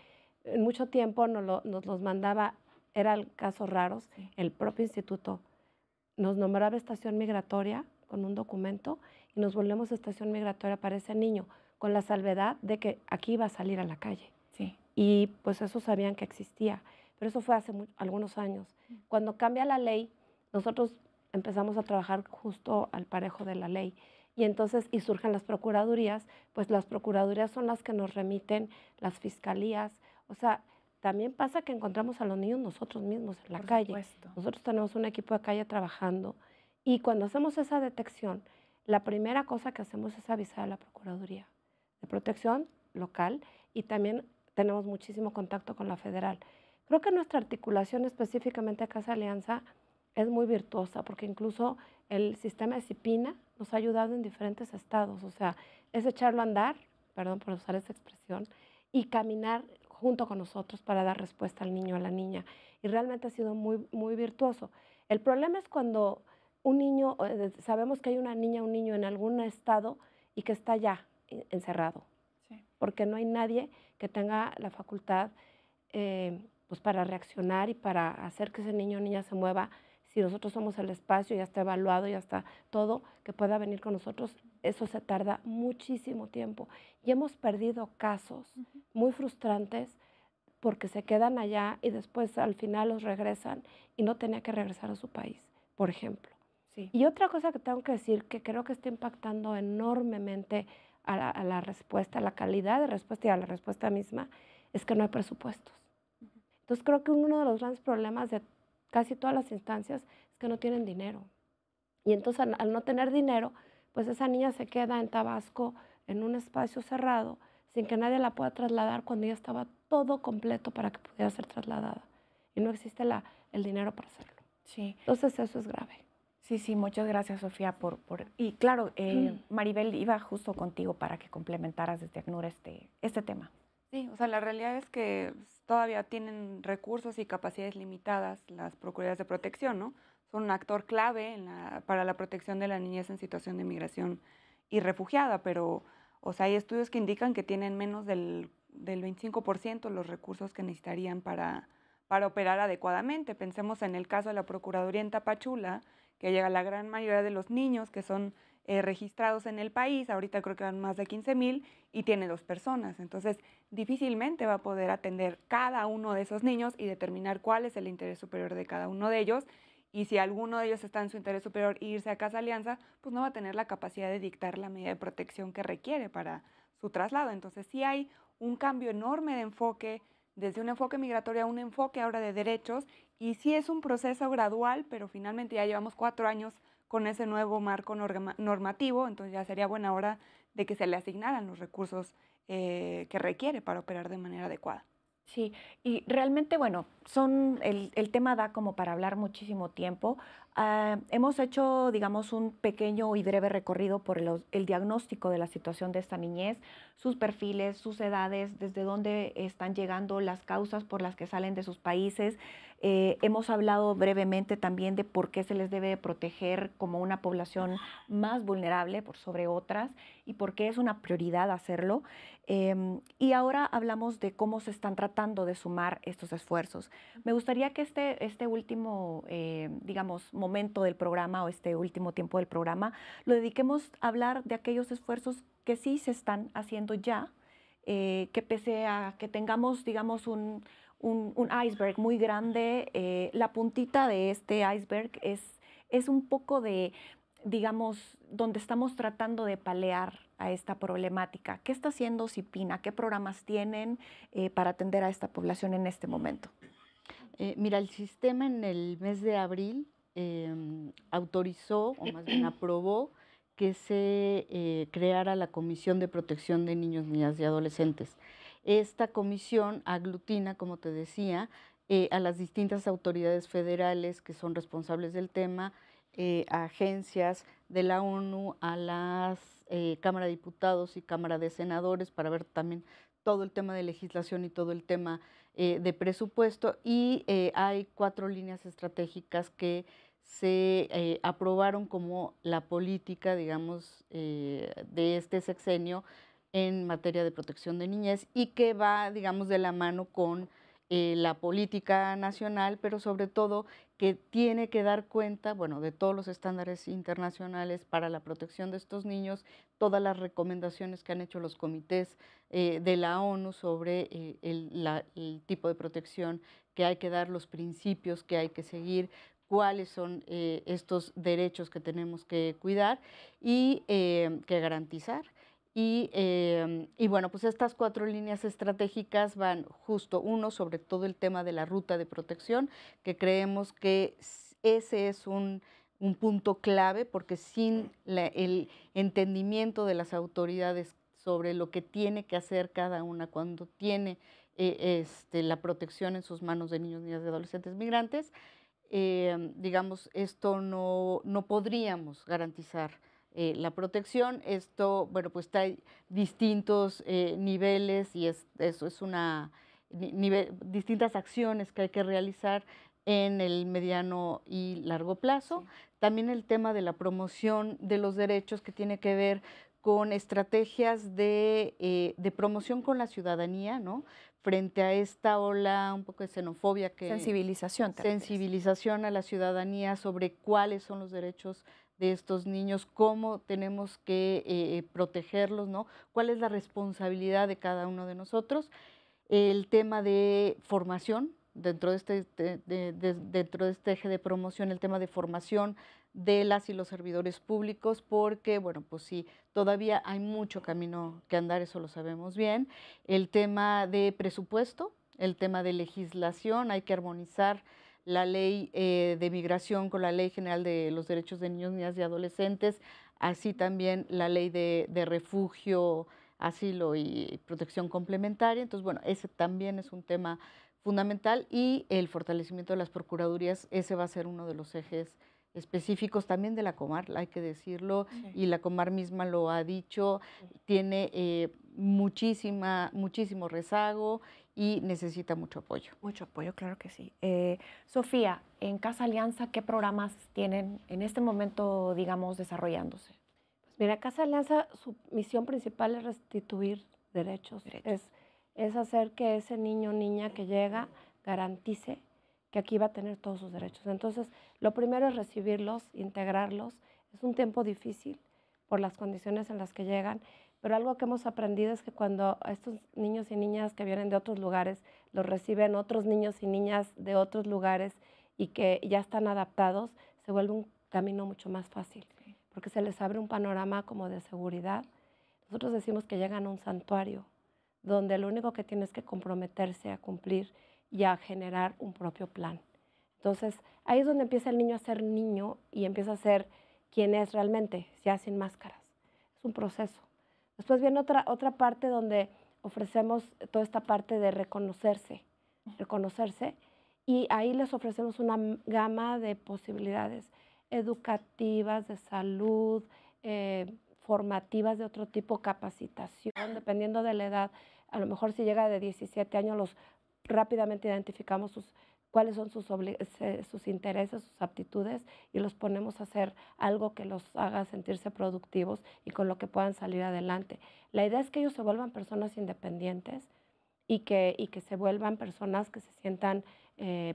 en mucho tiempo nos los mandaba, eran casos raros, Sí. el propio instituto nos nombraba estación migratoria con un documento y nos volvemos estación migratoria para ese niño, con la salvedad de que aquí iba a salir a la calle. Sí. Y pues eso sabían que existía, pero eso fue hace algunos años. Cuando cambia la ley, nosotros empezamos a trabajar justo al parejo de la ley. Y entonces, y surgen las procuradurías, pues las procuradurías son las que nos remiten, las fiscalías. O sea, también pasa que encontramos a los niños nosotros mismos en la Por calle. supuesto. Nosotros tenemos un equipo de calle trabajando y cuando hacemos esa detección, la primera cosa que hacemos es avisar a la Procuraduría de Protección local y también tenemos muchísimo contacto con la federal. Creo que nuestra articulación específicamente a Casa Alianza es muy virtuosa porque incluso el sistema de CIPINA nos ha ayudado en diferentes estados. O sea, es echarlo a andar, perdón por usar esa expresión, y caminar junto con nosotros para dar respuesta al niño o a la niña. Y realmente ha sido muy, muy virtuoso. El problema es cuando un niño, sabemos que hay una niña o un niño en algún estado y que está ya encerrado, Sí. porque no hay nadie que tenga la facultad pues para reaccionar y para hacer que ese niño o niña se mueva. Si nosotros somos el espacio, ya está evaluado, ya está todo, que pueda venir con nosotros, eso se tarda muchísimo tiempo. Y hemos perdido casos muy frustrantes porque se quedan allá y después al final los regresan y no tenía que regresar a su país, por ejemplo. Sí. Y otra cosa que tengo que decir, que creo que está impactando enormemente a la respuesta, a la calidad de respuesta y a la respuesta misma, es que no hay presupuestos. Entonces creo que uno de los grandes problemas de casi todas las instancias es que no tienen dinero. Y entonces al no tener dinero, pues esa niña se queda en Tabasco en un espacio cerrado sin que nadie la pueda trasladar cuando ya estaba todo completo para que pudiera ser trasladada. Y no existe el dinero para hacerlo. Sí. Entonces eso es grave. Sí, sí, muchas gracias, Sofía, Y claro, Maribel, iba justo contigo para que complementaras desde ACNUR este tema. Sí, o sea, la realidad es que todavía tienen recursos y capacidades limitadas las Procuradurías de Protección, ¿no? Son un actor clave para la protección de la niñez en situación de migración y refugiada, pero, o sea, hay estudios que indican que tienen menos del 25% los recursos que necesitarían para operar adecuadamente. Pensemos en el caso de la Procuraduría en Tapachula, que llega a la gran mayoría de los niños que son registrados en el país, ahorita creo que van más de 15,000 y tiene 2 personas. Entonces, difícilmente va a poder atender cada uno de esos niños y determinar cuál es el interés superior de cada uno de ellos. Y si alguno de ellos está en su interés superior e irse a Casa Alianza, pues no va a tener la capacidad de dictar la medida de protección que requiere para su traslado. Entonces, sí hay un cambio enorme de enfoque, desde un enfoque migratorio a un enfoque ahora de derechos, y sí es un proceso gradual, pero finalmente ya llevamos 4 años con ese nuevo marco normativo, entonces ya sería buena hora de que se le asignaran los recursos que requiere para operar de manera adecuada. Sí, y realmente, bueno, el tema da como para hablar muchísimo tiempo. Hemos hecho, digamos, un pequeño y breve recorrido por el diagnóstico de la situación de esta niñez, sus perfiles, sus edades, desde dónde están llegando, las causas por las que salen de sus países. Hemos hablado brevemente también de por qué se les debe proteger como una población más vulnerable por sobre otras y por qué es una prioridad hacerlo. Y ahora hablamos de cómo se están tratando de sumar estos esfuerzos. Me gustaría que este último, digamos, momento del programa o este último tiempo del programa lo dediquemos a hablar de aquellos esfuerzos que sí se están haciendo ya, que pese a que tengamos, digamos, un iceberg muy grande, la puntita de este iceberg es un poco de, digamos, donde estamos tratando de paliar a esta problemática. ¿Qué está haciendo CIPINA? ¿Qué programas tienen para atender a esta población en este momento? Mira, el sistema en el mes de abril autorizó, o más bien aprobó, que se creara la Comisión de Protección de Niños, Niñas y Adolescentes. Esta comisión aglutina, como te decía, a las distintas autoridades federales que son responsables del tema, a agencias de la ONU, a las Cámara de Diputados y Cámara de Senadores para ver también todo el tema de legislación y todo el tema de presupuesto, y hay 4 líneas estratégicas que se aprobaron como la política, digamos, de este sexenio en materia de protección de niñez y que va, digamos, de la mano con la política nacional, pero sobre todo que tiene que dar cuenta, bueno, de todos los estándares internacionales para la protección de estos niños, todas las recomendaciones que han hecho los comités de la ONU sobre el tipo de protección que hay que dar, los principios que hay que seguir, cuáles son estos derechos que tenemos que cuidar y que garantizar. Y bueno, pues estas 4 líneas estratégicas van justo, uno, sobre todo el tema de la ruta de protección, que creemos que ese es un punto clave, porque sin el entendimiento de las autoridades sobre lo que tiene que hacer cada una cuando tiene la protección en sus manos de niños, niñas y adolescentes migrantes, digamos, esto no podríamos garantizar la protección. Esto, bueno, pues trae distintos niveles y eso es distintas acciones que hay que realizar en el mediano y largo plazo. Sí. También el tema de la promoción de los derechos, que tiene que ver con estrategias de promoción con la ciudadanía, ¿no? Frente a esta ola un poco de xenofobia que... Sensibilización a la ciudadanía sobre cuáles son los derechos de estos niños, cómo tenemos que protegerlos, ¿no? Cuál es la responsabilidad de cada uno de nosotros. El tema de formación, dentro de este eje de promoción, el tema de formación de las y los servidores públicos, porque, bueno, pues sí, todavía hay mucho camino que andar, eso lo sabemos bien. El tema de presupuesto, el tema de legislación, hay que armonizar la ley de migración con la Ley General de los Derechos de Niños, Niñas y Adolescentes, así también la ley de refugio, asilo y protección complementaria. Entonces, bueno, ese también es un tema fundamental y el fortalecimiento de las procuradurías, ese va a ser uno de los ejes específicos también de la Comar, hay que decirlo, y la Comar misma lo ha dicho, tiene muchísimo rezago y necesita mucho apoyo. Mucho apoyo, claro que sí. Sofía, en Casa Alianza, ¿qué programas tienen en este momento, digamos, desarrollándose? Pues mira, Casa Alianza, su misión principal es restituir derechos. Es hacer que ese niño o niña que llega garantice que aquí va a tener todos sus derechos. Entonces, lo primero es recibirlos, integrarlos. Es un tiempo difícil por las condiciones en las que llegan, pero algo que hemos aprendido es que cuando a estos niños y niñas que vienen de otros lugares los reciben otros niños y niñas de otros lugares y que ya están adaptados, se vuelve un camino mucho más fácil, porque se les abre un panorama como de seguridad. Nosotros decimos que llegan a un santuario, donde lo único que tienes que comprometerse a cumplir y a generar un propio plan. Entonces, ahí es donde empieza el niño a ser niño y empieza a ser quien es realmente, ya sin máscaras. Es un proceso. Después viene otra parte donde ofrecemos toda esta parte de reconocerse, y ahí les ofrecemos una gama de posibilidades educativas, de salud, formativas de otro tipo, capacitación, dependiendo de la edad. A lo mejor si llega de 17 años, rápidamente identificamos cuáles son sus intereses, sus aptitudes, y los ponemos a hacer algo que los haga sentirse productivos y con lo que puedan salir adelante. La idea es que ellos se vuelvan personas independientes y que se vuelvan personas que se sientan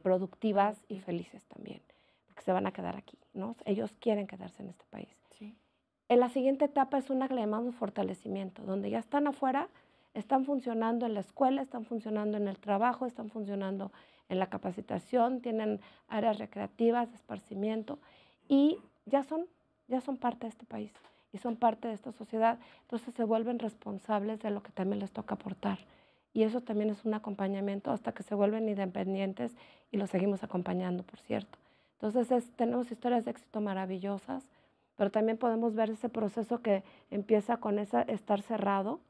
productivas y felices también, porque se van a quedar aquí, ¿no? Ellos quieren quedarse en este país. Sí. En la siguiente etapa es una que le llamamos fortalecimiento, donde ya están afuera, están funcionando en la escuela, están funcionando en el trabajo, están funcionando en la capacitación, tienen áreas recreativas, de esparcimiento, y ya son parte de este país y son parte de esta sociedad. Entonces se vuelven responsables de lo que también les toca aportar. Y eso también es un acompañamiento hasta que se vuelven independientes, y los seguimos acompañando, por cierto. Entonces tenemos historias de éxito maravillosas, pero también podemos ver ese proceso que empieza con estar cerrado,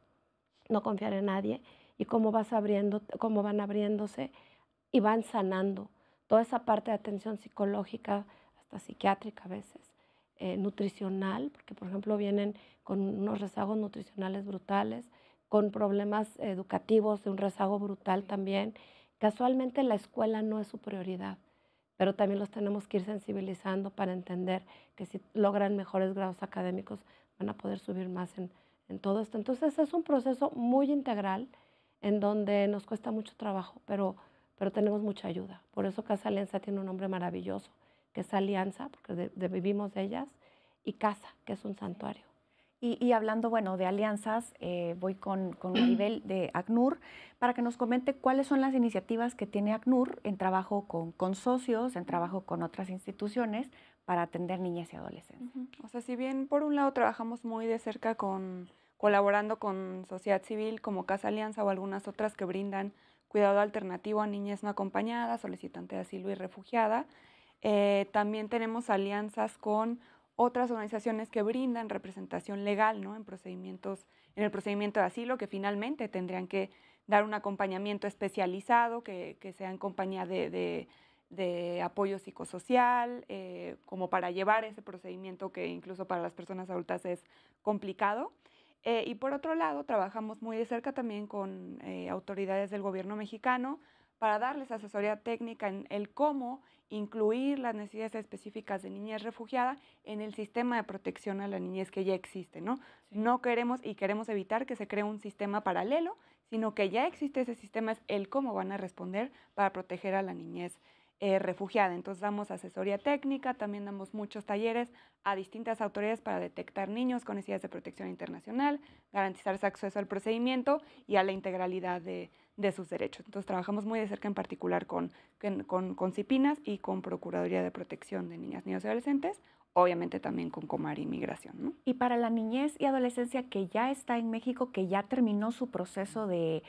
no confiar en nadie, y cómo van abriéndose y van sanando toda esa parte de atención psicológica, hasta psiquiátrica a veces, nutricional, porque por ejemplo vienen con unos rezagos nutricionales brutales, con problemas educativos de un rezago brutal también. Casualmente la escuela no es su prioridad, pero también los tenemos que ir sensibilizando para entender que si logran mejores grados académicos van a poder subir más en todo esto. Entonces es un proceso muy integral en donde nos cuesta mucho trabajo, pero tenemos mucha ayuda. Por eso Casa Alianza tiene un nombre maravilloso, que es Alianza, porque vivimos de ellas, y Casa, que es un santuario. Y hablando, bueno, de alianzas, voy con Maribel de ACNUR para que nos comente cuáles son las iniciativas que tiene ACNUR en trabajo con socios, en trabajo con otras instituciones para atender niñas y adolescentes. O sea, si bien por un lado trabajamos muy de cerca colaborando con sociedad civil como Casa Alianza o algunas otras que brindan cuidado alternativo a niñez no acompañada, solicitante de asilo y refugiada, también tenemos alianzas con otras organizaciones que brindan representación legal, ¿no? en el procedimiento de asilo, que finalmente tendrían que dar un acompañamiento especializado, que sea en compañía de apoyo psicosocial, como para llevar ese procedimiento que incluso para las personas adultas es complicado. Y por otro lado, trabajamos muy de cerca también con autoridades del gobierno mexicano para darles asesoría técnica en el cómo incluir las necesidades específicas de niñez refugiada en el sistema de protección a la niñez que ya existe, ¿no? Sí. No queremos evitar que se cree un sistema paralelo, sino que ya existe ese sistema, es el cómo van a responder para proteger a la niñez refugiada. Entonces damos asesoría técnica, también damos muchos talleres a distintas autoridades para detectar niños con necesidades de protección internacional, garantizar su acceso al procedimiento y a la integralidad de sus derechos. Entonces trabajamos muy de cerca en particular con CIPINAS y con Procuraduría de Protección de Niñas, Niños y Adolescentes, obviamente también con Comar y Migración, ¿no? Y para la niñez y adolescencia que ya está en México, que ya terminó su proceso de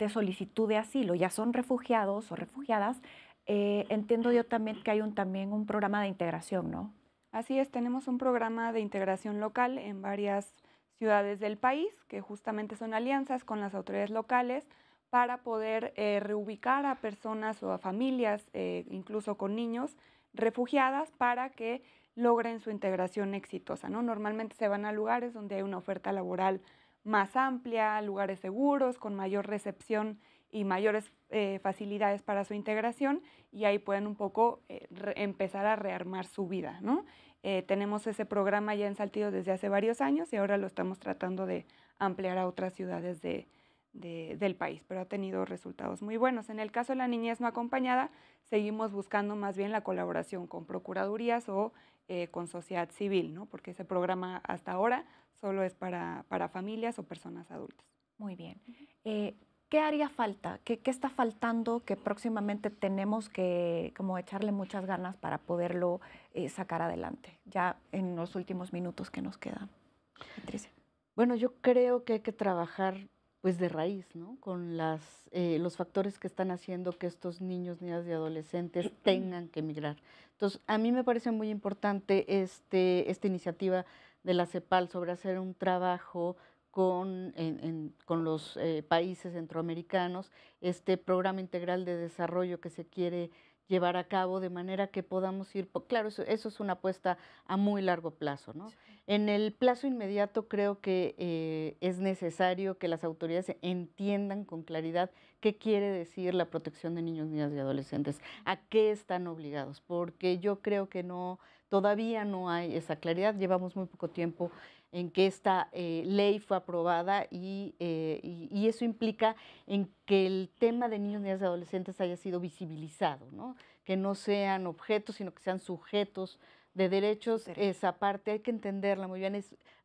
solicitud de asilo, ya son refugiados o refugiadas, entiendo yo también que hay también un programa de integración, ¿no? Así es, tenemos un programa de integración local en varias ciudades del país, que justamente son alianzas con las autoridades locales para poder reubicar a personas o a familias, incluso con niños, refugiadas para que logren su integración exitosa, ¿no? Normalmente se van a lugares donde hay una oferta laboral más amplia, lugares seguros, con mayor recepción y mayores facilidades para su integración, y ahí pueden un poco empezar a rearmar su vida, ¿no? Tenemos ese programa ya en Saltillo desde hace varios años y ahora lo estamos tratando de ampliar a otras ciudades del país, pero ha tenido resultados muy buenos. En el caso de la niñez no acompañada, seguimos buscando más bien la colaboración con procuradurías o con sociedad civil, ¿no? Porque ese programa hasta ahora solo es para familias o personas adultas. Muy bien. ¿Qué haría falta? ¿Qué está faltando que próximamente tenemos que como echarle muchas ganas para poderlo sacar adelante? Ya en los últimos minutos que nos quedan. Patricia. Bueno, yo creo que hay que trabajar pues de raíz, ¿no? Con los factores que están haciendo que estos niños, niñas y adolescentes tengan que emigrar. Entonces, a mí me parece muy importante esta iniciativa de la CEPAL sobre hacer un trabajo con los países centroamericanos, este programa integral de desarrollo que se quiere llevar a cabo de manera que podamos ir, claro, eso es una apuesta a muy largo plazo, ¿no? Sí. En el plazo inmediato creo que es necesario que las autoridades entiendan con claridad qué quiere decir la protección de niños, niñas y adolescentes, a qué están obligados, porque yo creo que todavía no hay esa claridad, llevamos muy poco tiempo en que esta ley fue aprobada y eso implica en que el tema de niños, niñas y adolescentes haya sido visibilizado, ¿no? Que no sean objetos, sino que sean sujetos de derechos. Esa parte hay que entenderla muy bien.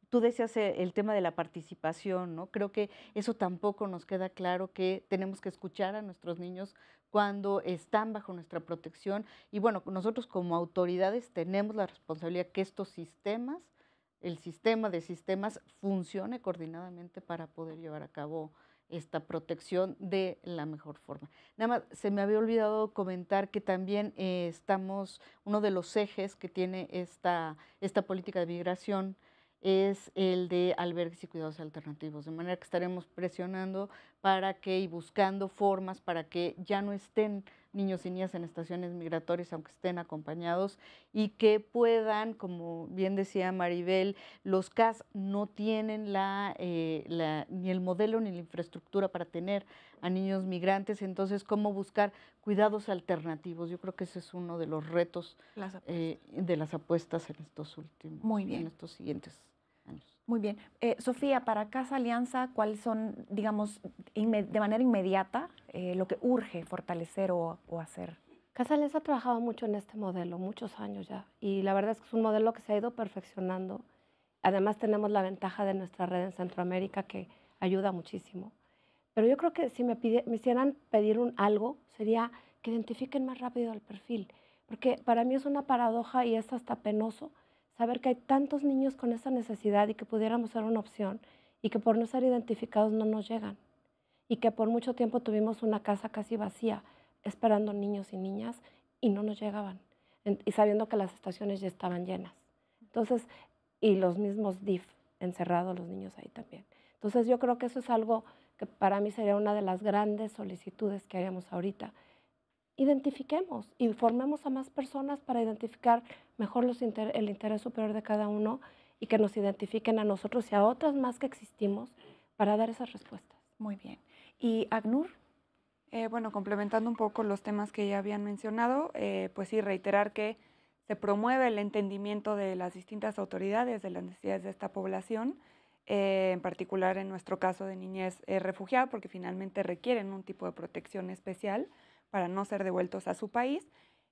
Tú decías el tema de la participación, ¿no? Creo que eso tampoco nos queda claro, que tenemos que escuchar a nuestros niños cuando están bajo nuestra protección. Y bueno, nosotros como autoridades tenemos la responsabilidad que estos sistemas, el sistema de sistemas, funcione coordinadamente para poder llevar a cabo esta protección de la mejor forma. Nada más, se me había olvidado comentar que también uno de los ejes que tiene esta política de migración es el de albergues y cuidados alternativos, de manera que estaremos presionando y buscando formas para que ya no estén niños y niñas en estaciones migratorias, aunque estén acompañados, y que puedan, como bien decía Maribel, los CAS no tienen ni el modelo ni la infraestructura para tener a niños migrantes, entonces cómo buscar cuidados alternativos. Yo creo que ese es uno de los retos de las apuestas en en estos siguientes años. Muy bien. Sofía, para Casa Alianza, ¿cuáles son, digamos, de manera inmediata lo que urge fortalecer o hacer? Casa Alianza ha trabajado mucho en este modelo, muchos años ya, y la verdad es que es un modelo que se ha ido perfeccionando. Además tenemos la ventaja de nuestra red en Centroamérica que ayuda muchísimo. Pero yo creo que si me hicieran pedir algo, sería que identifiquen más rápido el perfil, porque para mí es una paradoja y es hasta penoso saber que hay tantos niños con esa necesidad y que pudiéramos ser una opción y que por no ser identificados no nos llegan, y que por mucho tiempo tuvimos una casa casi vacía esperando niños y niñas y no nos llegaban, y sabiendo que las estaciones ya estaban llenas. Entonces, y los mismos DIF encerrados, los niños ahí también. Entonces yo creo que eso es algo que para mí sería una de las grandes solicitudes que haríamos ahorita. Identifiquemos y formemos a más personas para identificar mejor el interés superior de cada uno, y que nos identifiquen a nosotros y a otras más que existimos para dar esas respuestas. Muy bien. ¿Y ACNUR? Bueno, complementando un poco los temas que ya habían mencionado, pues sí, reiterar que se promueve el entendimiento de las distintas autoridades de las necesidades de esta población, en particular en nuestro caso de niñez refugiada, porque finalmente requieren un tipo de protección especial para no ser devueltos a su país,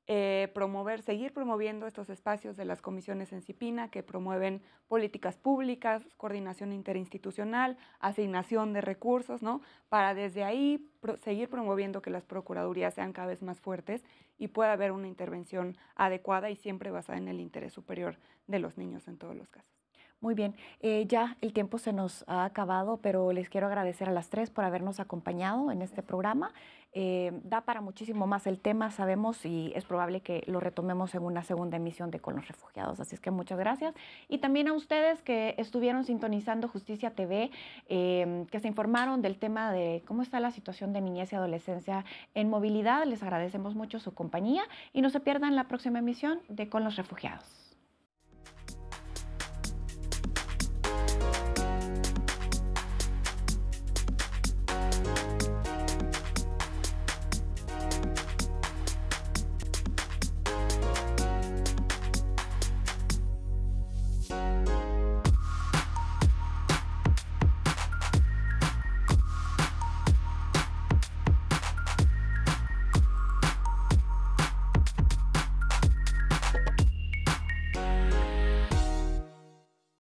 seguir promoviendo estos espacios de las comisiones en CIPINA que promueven políticas públicas, coordinación interinstitucional, asignación de recursos, ¿no? Para desde ahí seguir promoviendo que las procuradurías sean cada vez más fuertes y pueda haber una intervención adecuada y siempre basada en el interés superior de los niños en todos los casos. Muy bien, ya el tiempo se nos ha acabado, pero les quiero agradecer a las tres por habernos acompañado en este programa. Da para muchísimo más el tema, sabemos, y es probable que lo retomemos en una segunda emisión de Con los Refugiados. Así es que muchas gracias. Y también a ustedes que estuvieron sintonizando Justicia TV, que se informaron del tema de cómo está la situación de niñez y adolescencia en movilidad. Les agradecemos mucho su compañía y no se pierdan la próxima emisión de Con los Refugiados.